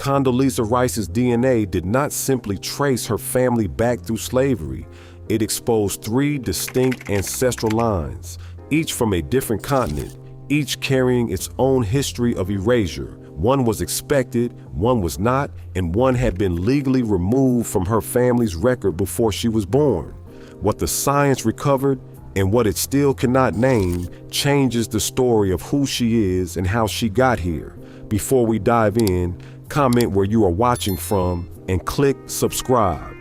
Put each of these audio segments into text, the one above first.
Condoleezza Rice's DNA did not simply trace her family back through slavery. It exposed 3 distinct ancestral lines, each from a different continent, each carrying its own history of erasure. One was expected, one was not, and one had been legally removed from her family's record before she was born. What the science recovered, and what it still cannot name, changes the story of who she is and how she got here. Before we dive in, comment where you are watching from and click subscribe.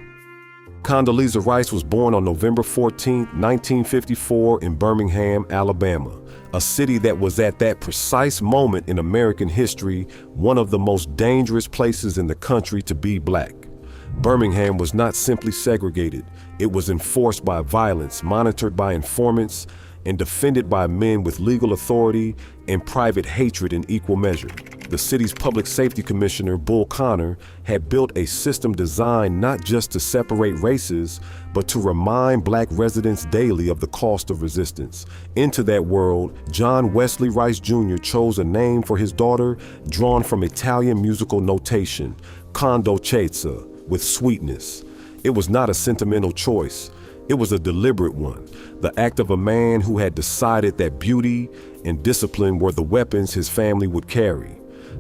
Condoleezza Rice was born on November 14, 1954 in Birmingham, Alabama, a city that was at that precise moment in American history one of the most dangerous places in the country to be black. Birmingham was not simply segregated, it was enforced by violence, monitored by informants, and defended by men with legal authority and private hatred in equal measure. The city's public safety commissioner, Bull Connor, had built a system designed not just to separate races, but to remind black residents daily of the cost of resistance. Into that world, John Wesley Rice Jr. chose a name for his daughter drawn from Italian musical notation, Condoleezza, with sweetness. It was not a sentimental choice. It was a deliberate one, the act of a man who had decided that beauty and discipline were the weapons his family would carry.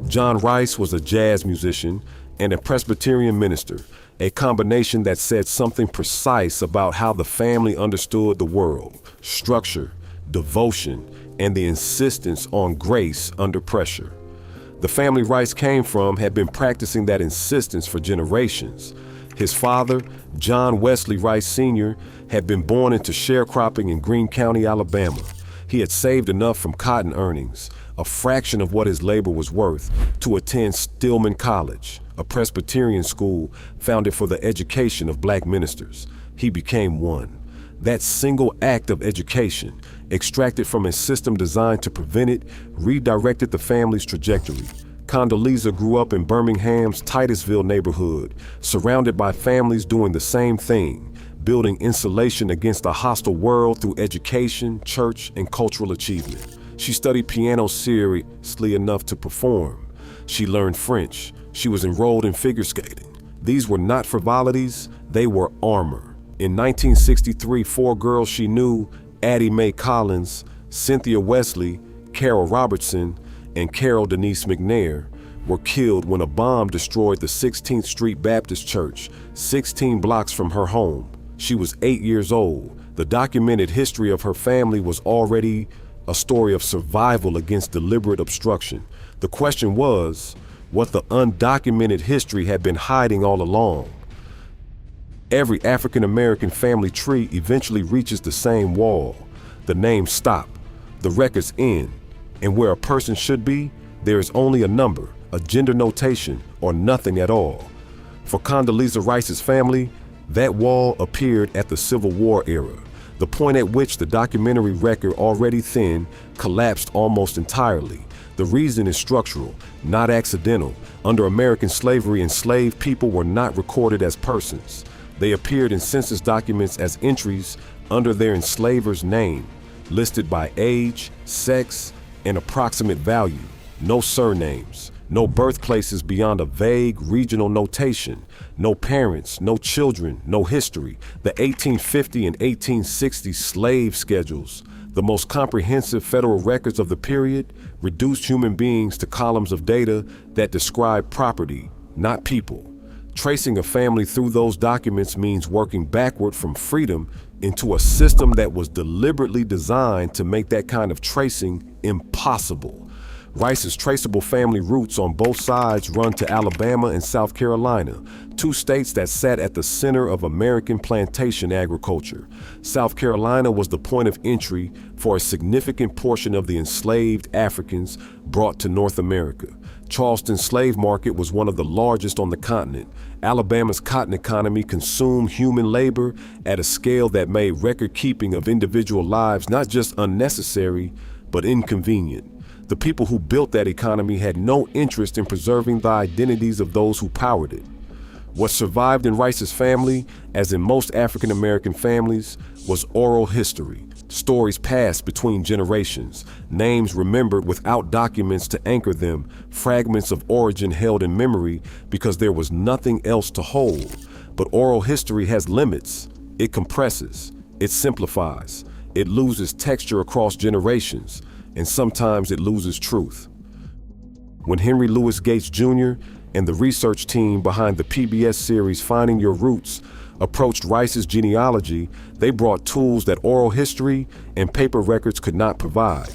John Rice was a jazz musician and a Presbyterian minister, a combination that said something precise about how the family understood the world: structure, devotion, and the insistence on grace under pressure. The family Rice came from had been practicing that insistence for generations. His father, John Wesley Rice Sr., had been born into sharecropping in Greene County, Alabama. He had saved enough from cotton earnings, a fraction of what his labor was worth, to attend Stillman College, a Presbyterian school founded for the education of black ministers. He became one. That single act of education, extracted from a system designed to prevent it, redirected the family's trajectory. Condoleezza grew up in Birmingham's Titusville neighborhood, surrounded by families doing the same thing, building insulation against a hostile world through education, church, and cultural achievement. She studied piano seriously enough to perform. She learned French. She was enrolled in figure skating. These were not frivolities, they were armor. In 1963, 4 girls she knew, Addie Mae Collins, Cynthia Wesley, Carol Robertson, and Carol Denise McNair, were killed when a bomb destroyed the 16th Street Baptist Church, 16 blocks from her home. She was 8 years old. The documented history of her family was already a story of survival against deliberate obstruction. The question was, what the undocumented history had been hiding all along. Every African-American family tree eventually reaches the same wall. The names stop, the records end, and where a person should be, there is only a number, a gender notation, or nothing at all. For Condoleezza Rice's family, that wall appeared at the Civil War era, the point at which the documentary record, already thin, collapsed almost entirely. The reason is structural, not accidental. Under American slavery, enslaved people were not recorded as persons. They appeared in census documents as entries under their enslaver's name, listed by age, sex, and approximate value. No surnames, no birthplaces beyond a vague regional notation, no parents, no children, no history. The 1850 and 1860 slave schedules, the most comprehensive federal records of the period, reduced human beings to columns of data that describe property, not people. Tracing a family through those documents means working backward from freedom into a system that was deliberately designed to make that kind of tracing impossible. Rice's traceable family roots on both sides run to Alabama and South Carolina, 2 states that sat at the center of American plantation agriculture. South Carolina was the point of entry for a significant portion of the enslaved Africans brought to North America. Charleston's slave market was one of the largest on the continent. Alabama's cotton economy consumed human labor at a scale that made record-keeping of individual lives not just unnecessary, but inconvenient. The people who built that economy had no interest in preserving the identities of those who powered it. What survived in Rice's family, as in most African-American families, was oral history, Stories passed between generations, names remembered without documents to anchor them, fragments of origin held in memory because there was nothing else to hold. But oral history has limits. It compresses, it simplifies, it loses texture across generations, and sometimes it loses truth. When Henry Louis Gates Jr. and the research team behind the PBS series Finding Your Roots approached Rice's genealogy, they brought tools that oral history and paper records could not provide.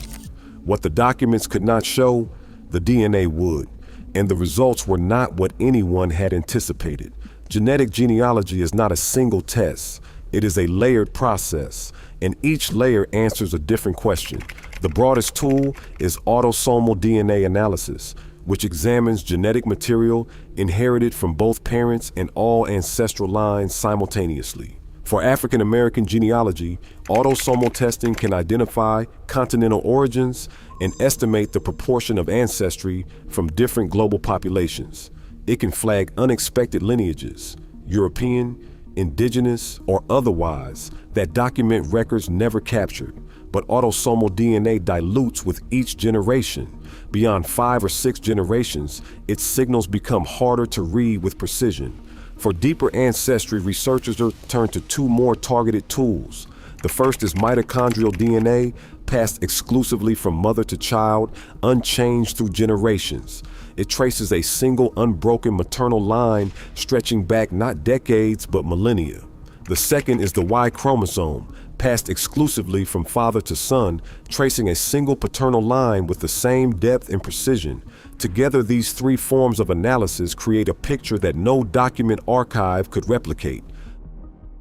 What the documents could not show, the DNA would, and the results were not what anyone had anticipated. Genetic genealogy is not a single test. It is a layered process, and each layer answers a different question. The broadest tool is autosomal DNA analysis, which examines genetic material inherited from both parents and all ancestral lines simultaneously. For African American genealogy, autosomal testing can identify continental origins and estimate the proportion of ancestry from different global populations. It can flag unexpected lineages, European, indigenous, or otherwise, that document records never captured. But autosomal DNA dilutes with each generation. Beyond 5 or 6 generations, its signals become harder to read with precision. For deeper ancestry, researchers turn to 2 more targeted tools. The first is mitochondrial DNA, passed exclusively from mother to child, unchanged through generations. It traces a single unbroken maternal line stretching back not decades but millennia. The second is the Y chromosome, passed exclusively from father to son, tracing a single paternal line with the same depth and precision. Together, these 3 forms of analysis create a picture that no document archive could replicate.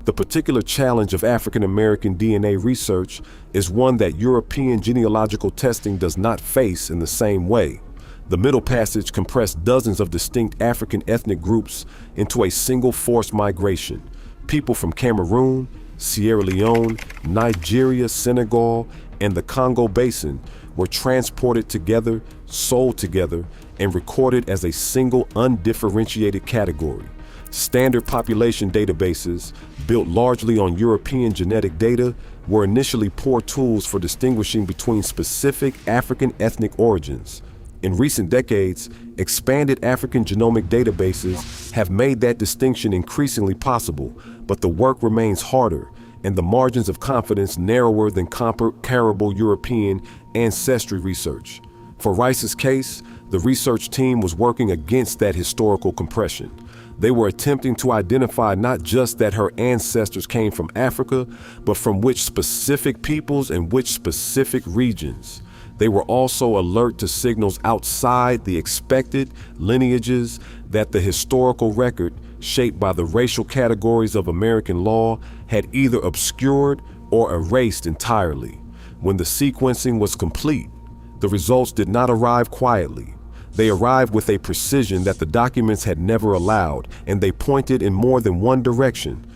The particular challenge of African American DNA research is one that European genealogical testing does not face in the same way. The Middle Passage compressed dozens of distinct African ethnic groups into a single forced migration. People from Cameroon, Sierra Leone, Nigeria, Senegal, and the Congo Basin were transported together, sold together, and recorded as a single undifferentiated category. Standard population databases, built largely on European genetic data, were initially poor tools for distinguishing between specific African ethnic origins. In recent decades, expanded African genomic databases have made that distinction increasingly possible, but the work remains harder, and the margins of confidence narrower than comparable European ancestry research. For Rice's case, the research team was working against that historical compression. They were attempting to identify not just that her ancestors came from Africa, but from which specific peoples and which specific regions. They were also alert to signals outside the expected lineages that the historical record, shaped by the racial categories of American law, had either obscured or erased entirely. When the sequencing was complete, the results did not arrive quietly. They arrived with a precision that the documents had never allowed, and they pointed in more than one direction.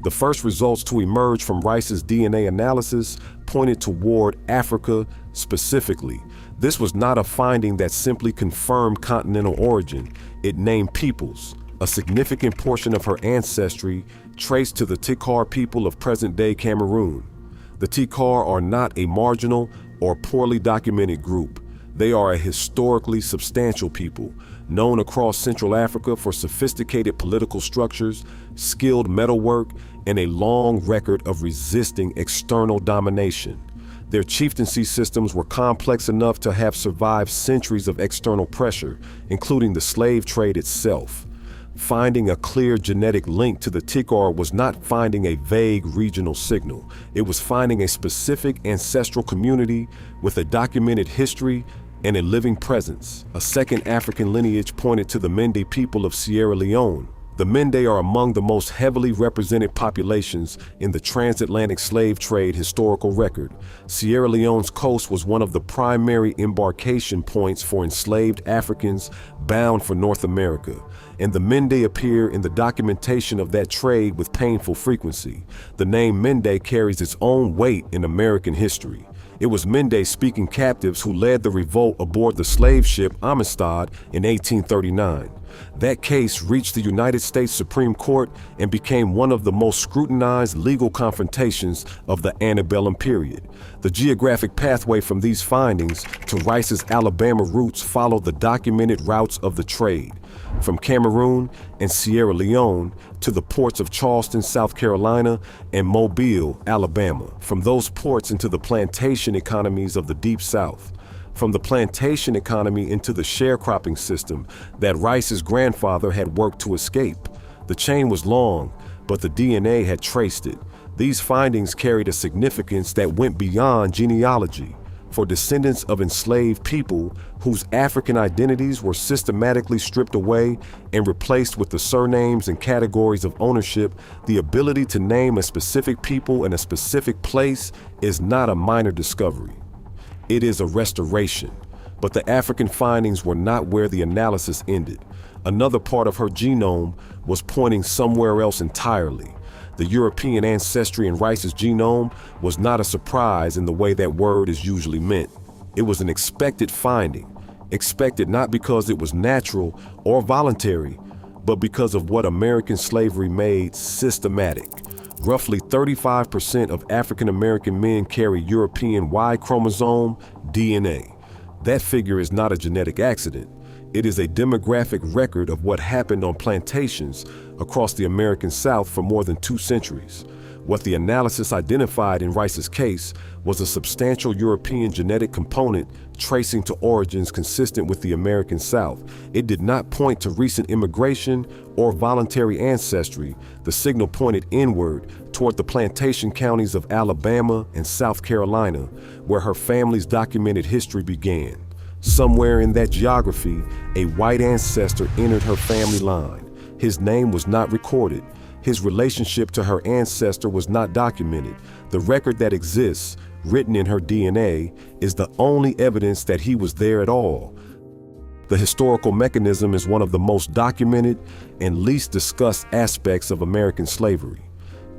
The first results to emerge from Rice's DNA analysis pointed toward Africa specifically. This was not a finding that simply confirmed continental origin. It named peoples. A significant portion of her ancestry traced to the Tikar people of present-day Cameroon. The Tikar are not a marginal or poorly documented group. They are a historically substantial people, known across Central Africa for sophisticated political structures, skilled metalwork, and a long record of resisting external domination. Their chieftaincy systems were complex enough to have survived centuries of external pressure, including the slave trade itself. Finding a clear genetic link to the Tikar was not finding a vague regional signal. It was finding a specific ancestral community with a documented history and a living presence. A second African lineage pointed to the Mende people of Sierra Leone. The Mende are among the most heavily represented populations in the transatlantic slave trade historical record. Sierra Leone's coast was one of the primary embarkation points for enslaved Africans bound for North America, and the Mende appear in the documentation of that trade with painful frequency. The name Mende carries its own weight in American history. It was Mende-speaking captives who led the revolt aboard the slave ship Amistad in 1839. That case reached the United States Supreme Court and became one of the most scrutinized legal confrontations of the antebellum period. The geographic pathway from these findings to Rice's Alabama roots followed the documented routes of the trade, from Cameroon and Sierra Leone to the ports of Charleston, South Carolina, and Mobile, Alabama, from those ports into the plantation economies of the Deep South, from the plantation economy into the sharecropping system that Rice's grandfather had worked to escape. The chain was long, but the DNA had traced it. These findings carried a significance that went beyond genealogy. For descendants of enslaved people whose African identities were systematically stripped away and replaced with the surnames and categories of ownership, the ability to name a specific people and a specific place is not a minor discovery. It is a restoration. But the African findings were not where the analysis ended. Another part of her genome was pointing somewhere else entirely. The European ancestry in Rice's genome was not a surprise in the way that word is usually meant. It was an expected finding, expected not because it was natural or voluntary, but because of what American slavery made systematic. Roughly 35% of African American men carry European Y chromosome DNA. That figure is not a genetic accident. It is a demographic record of what happened on plantations across the American South for more than 2 centuries. What the analysis identified in Rice's case was a substantial European genetic component tracing to origins consistent with the American South. It did not point to recent immigration or voluntary ancestry. The signal pointed inward toward the plantation counties of Alabama and South Carolina, where her family's documented history began. Somewhere in that geography, a white ancestor entered her family line. His name was not recorded. His relationship to her ancestor was not documented. The record that exists, written in her DNA, is the only evidence that he was there at all. The historical mechanism is one of the most documented and least discussed aspects of American slavery.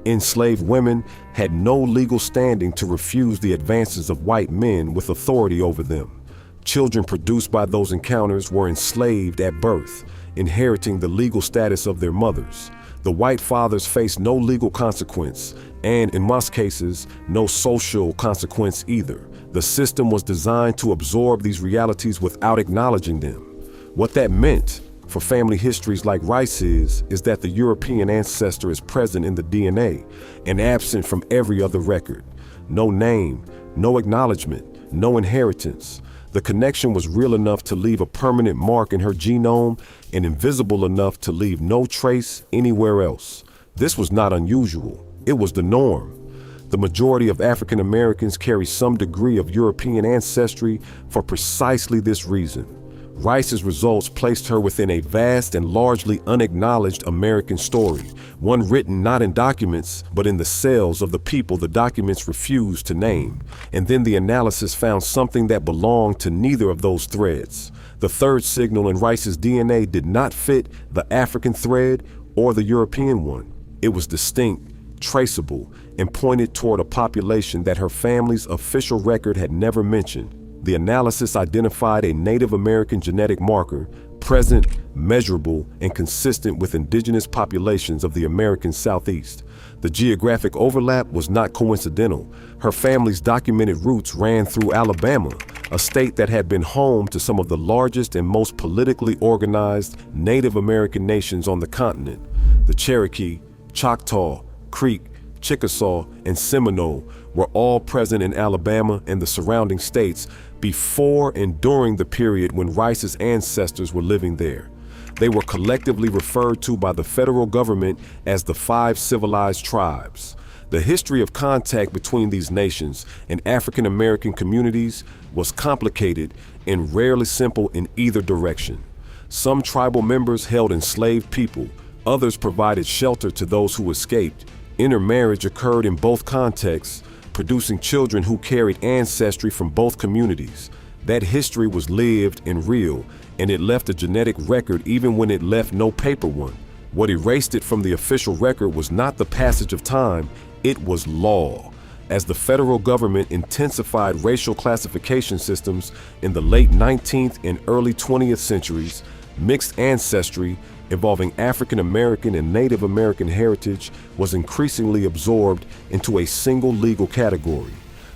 Enslaved women had no legal standing to refuse the advances of white men with authority over them. Children produced by those encounters were enslaved at birth, inheriting the legal status of their mothers. The white fathers faced no legal consequence, and in most cases, no social consequence either. The system was designed to absorb these realities without acknowledging them. What that meant for family histories like Rice's is that the European ancestor is present in the DNA and absent from every other record. No name, no acknowledgement, no inheritance. The connection was real enough to leave a permanent mark in her genome and invisible enough to leave no trace anywhere else. This was not unusual. It was the norm. The majority of African Americans carry some degree of European ancestry for precisely this reason. Rice's results placed her within a vast and largely unacknowledged American story, one written not in documents, but in the cells of the people the documents refused to name. And then the analysis found something that belonged to neither of those threads. The third signal in Rice's DNA did not fit the African thread or the European one. It was distinct, traceable, and pointed toward a population that her family's official record had never mentioned. The analysis identified a Native American genetic marker, present, measurable, and consistent with indigenous populations of the American Southeast. The geographic overlap was not coincidental. Her family's documented roots ran through Alabama, a state that had been home to some of the largest and most politically organized Native American nations on the continent. The Cherokee, Choctaw, Creek, Chickasaw, and Seminole were all present in Alabama and the surrounding states before and during the period when Rice's ancestors were living there. They were collectively referred to by the federal government as the 5 civilized tribes. The history of contact between these nations and African American communities was complicated and rarely simple in either direction. Some tribal members held enslaved people, others provided shelter to those who escaped. Intermarriage occurred in both contexts, producing children who carried ancestry from both communities. That history was lived and real, and it left a genetic record even when it left no paper one. What erased it from the official record was not the passage of time, it was law. As the federal government intensified racial classification systems in the late 19th and early 20th centuries, mixed ancestry involving African American and Native American heritage was increasingly absorbed into a single legal category.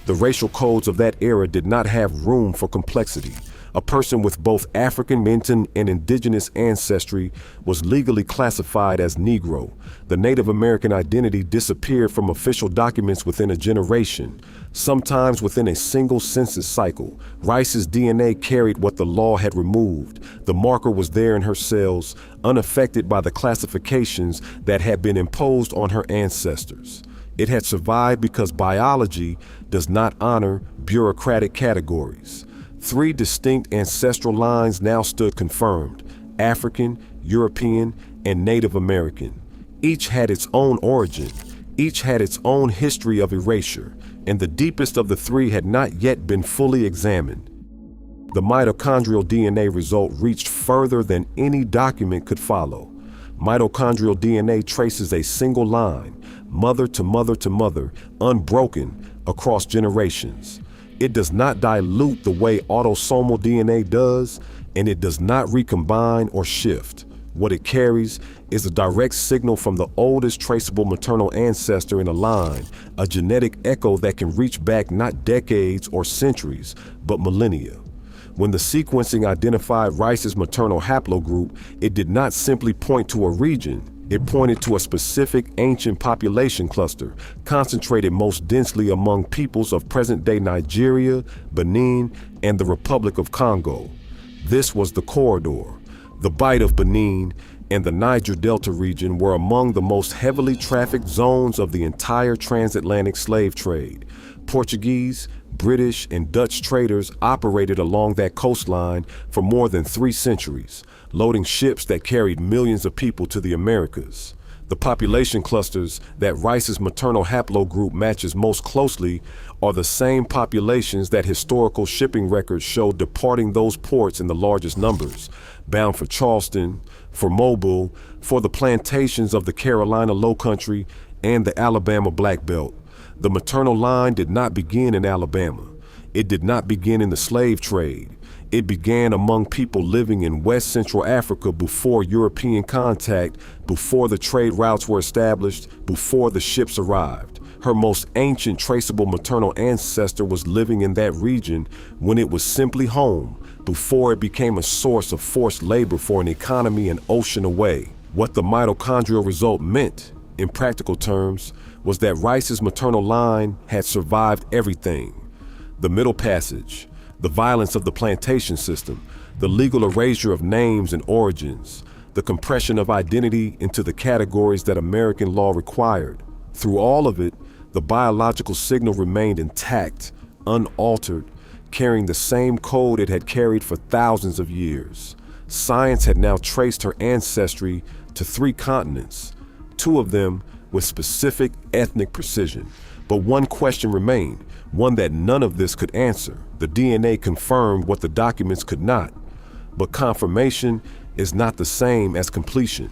The racial codes of that era did not have room for complexity. A person with both African and indigenous ancestry was legally classified as Negro. The Native American identity disappeared from official documents within a generation, sometimes within a single census cycle. Rice's DNA carried what the law had removed. The marker was there in her cells, unaffected by the classifications that had been imposed on her ancestors. It had survived because biology does not honor bureaucratic categories. 3 distinct ancestral lines now stood confirmed: African, European, and Native American. Each had its own origin. Each had its own history of erasure, and the deepest of the 3 had not yet been fully examined. The mitochondrial DNA result reached further than any document could follow. Mitochondrial DNA traces a single line, mother to mother to mother, unbroken across generations. It does not dilute the way autosomal DNA does, and it does not recombine or shift. What it carries is a direct signal from the oldest traceable maternal ancestor in a line, a genetic echo that can reach back not decades or centuries, but millennia. When the sequencing identified Rice's maternal haplogroup, it did not simply point to a region. It pointed to a specific ancient population cluster, concentrated most densely among peoples of present-day Nigeria, Benin, and the Republic of Congo. This was the corridor. The Bight of Benin and the Niger Delta region were among the most heavily trafficked zones of the entire transatlantic slave trade. Portuguese, British, and Dutch traders operated along that coastline for more than 3 centuries, loading ships that carried millions of people to the Americas. The population clusters that Rice's maternal haplogroup matches most closely are the same populations that historical shipping records show departing those ports in the largest numbers, bound for Charleston, for Mobile, for the plantations of the Carolina Lowcountry and the Alabama Black Belt. The maternal line did not begin in Alabama. It did not begin in the slave trade. It began among people living in West Central Africa before European contact, before the trade routes were established, before the ships arrived. Her most ancient traceable maternal ancestor was living in that region when it was simply home, before it became a source of forced labor for an economy an ocean away. What the mitochondrial result meant, in practical terms, was that Rice's maternal line had survived everything. The Middle Passage, the violence of the plantation system, the legal erasure of names and origins, the compression of identity into the categories that American law required. Through all of it, the biological signal remained intact, unaltered, carrying the same code it had carried for thousands of years. Science had now traced her ancestry to 3 continents, 2 of them with specific ethnic precision. But one question remained, one that none of this could answer. The DNA confirmed what the documents could not. But confirmation is not the same as completion.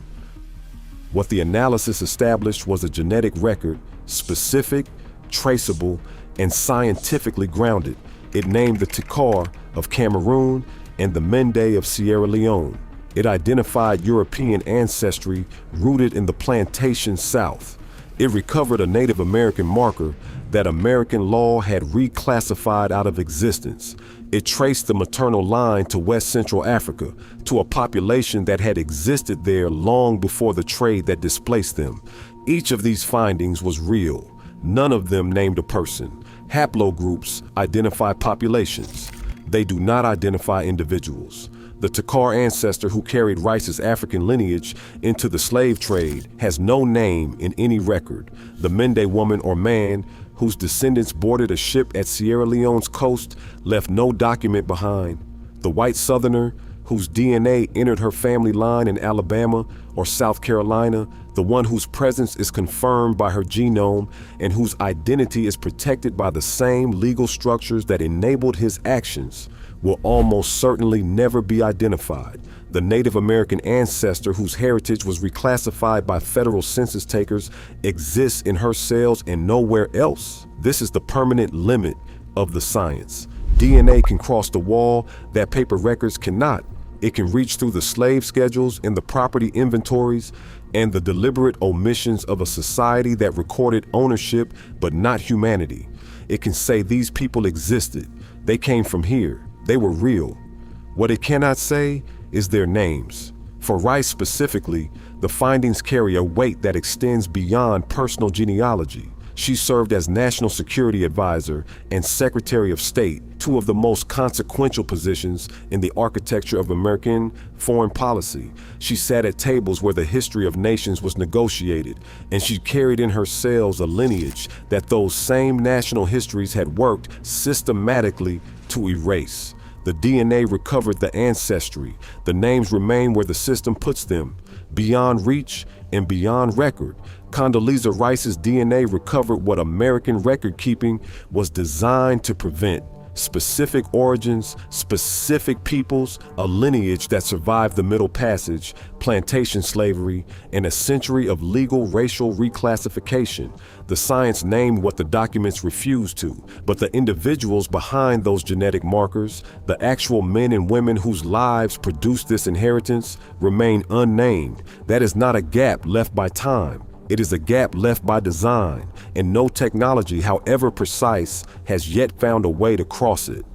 What the analysis established was a genetic record, specific, traceable, and scientifically grounded. It named the Tikar of Cameroon and the Mende of Sierra Leone. It identified European ancestry rooted in the plantation South. It recovered a Native American marker that American law had reclassified out of existence. It traced the maternal line to West Central Africa, to a population that had existed there long before the trade that displaced them. Each of these findings was real. None of them named a person. Haplogroups identify populations. They do not identify individuals. The Tikar ancestor who carried Rice's African lineage into the slave trade has no name in any record. The Mende woman or man whose descendants boarded a ship at Sierra Leone's coast left no document behind. The white southerner whose DNA entered her family line in Alabama or South Carolina, the one whose presence is confirmed by her genome and whose identity is protected by the same legal structures that enabled his actions, will almost certainly never be identified. The Native American ancestor whose heritage was reclassified by federal census takers exists in her cells and nowhere else. This is the permanent limit of the science. DNA can cross the wall that paper records cannot. It can reach through the slave schedules and the property inventories and the deliberate omissions of a society that recorded ownership but not humanity. It can say these people existed. They came from here. They were real. What it cannot say is their names. For Rice specifically, the findings carry a weight that extends beyond personal genealogy. She served as National Security Advisor and Secretary of State, two of the most consequential positions in the architecture of American foreign policy. She sat at tables where the history of nations was negotiated, and she carried in her cells a lineage that those same national histories had worked systematically to erase. The DNA recovered the ancestry. The names remain where the system puts them, beyond reach and beyond record. Condoleezza Rice's DNA recovered what American record-keeping was designed to prevent: specific origins, specific peoples, a lineage that survived the Middle Passage, plantation slavery, and a century of legal racial reclassification. The science named what the documents refused to, but the individuals behind those genetic markers, the actual men and women whose lives produced this inheritance, remain unnamed. That is not a gap left by time. It is a gap left by design, and no technology, however precise, has yet found a way to cross it.